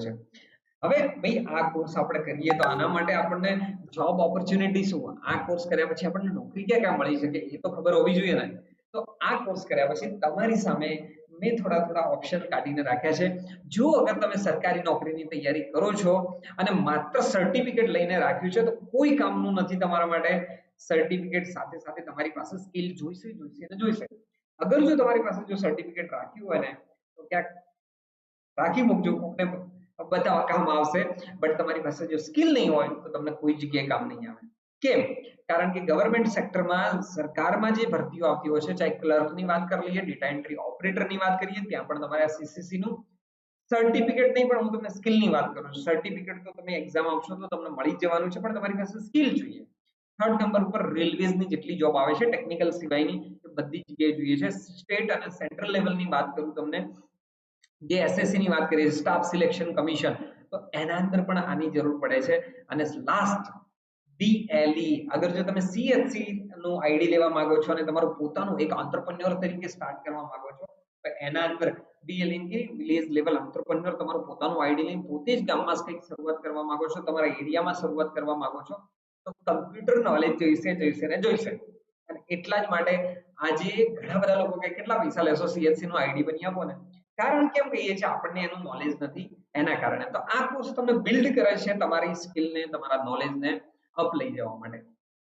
છે। હવે ભાઈ આ કોર્સ આપણે કરીએ તો આના માટે આપણને જોબ ઓપોર્ચ્યુનિટી શું, આ કોર્સ કર્યા પછી આપણને નોકરી ક્યાં ક્યાં મળી શકે એ તો ખબર હોવી જોઈએ ને। તો આ કોર્સ કર્યા પછી તમારી સામે મેં થોડા થોડા ઓપ્શન કાઢીને રાખ્યા છે। જો અગર તમે સરકારી નોકરીની તૈયારી કરો છો અને માત્ર સર્ટિફિકેટ લઈને રાખ્યું છે તો કોઈ કામનું નથી તમારા માટે। સર્ટિફિકેટ સાથે સાથે તમારી પાસે સ્કિલ જોઈશે જોઈશે અને જોઈશે। અગર જો તમારી પાસે જો સર્ટિફિકેટ રાખ્યું હોય ને તો ક્યાંક રાખી મૂકજો, કોકને બતાવવા કામ આવશે। બટ તમારી પાસે જો સ્કિલ નહીં હોય તો તમને કોઈ જગ્યાએ કામ નહીં આવે। કેમ? કારણ કે ગવર્મેન્ટ સેક્ટરમાં સરકારમાં જે ભરતીઓ આવતી હોય છે, ચાહે ક્લર્કની વાત કરી લઈએ, ડેટા એન્ટ્રી ઓપરેટરની વાત કરીએ, ત્યાં પણ તમારે સીસીસી નું સર્ટિફિકેટ નહીં, પણ હું તમને સ્કિલની વાત કરું છું। સર્ટિફિકેટ તો તમે એક્ઝામ આપશો તો તમને મળી જ જવાનું છે, પણ તમારી પાસે સ્કિલ જોઈએ। થર્ડ નંબર ઉપર રેલવેઝની જેટલી જોબ આવે છે ટેકનિકલ સિવાયની, એ બધી જગ્યાએ જોઈએ છે। સ્ટેટ અને સેન્ટ્રલ લેવલની વાત કરું તમને, જે એસએસસી ની વાત કરીએ, સ્ટાફ સિલેક્શન કમિશન, તો એના અંદર પણ આની જરૂર પડે છે। અને લાસ્ટ ડીએલઈ, અગર જો તમે સીએચસી નું આઈડી લેવા માંગો છો અને તમારું પોતાનું એક એન્ટરપ્રેન્યોર તરીકે સ્ટાર્ટ કરવા માંગો છો તો એના અંદર ડીએલઈ કે વિલેજ લેવલ એન્ટરપ્રેન્યોર, તમારું પોતાનું આઈડી લઈને પોતે જ ગામમાં કંઈક શરૂઆત કરવા માંગો છો, તમારા એરિયામાં શરૂઆત કરવા માંગો છો, તો કમ્પ્યુટર નોલેજ જોઈશે ને જોઈશે। અને એટલા જ માટે આજે ઘણા બધા લોકો કે કેટલા પૈસા લેશો સીએચસી નું આઈડી બની આપો ને, કારણ કેમ કહીએ છીએ આપણને એનું નોલેજ નથી એના કારણે। તો આ કોર્સ તમને બિલ્ડ કરે છે તમારી સ્કિલને, તમારા નોલેજને અપ લઈ જવા માટે।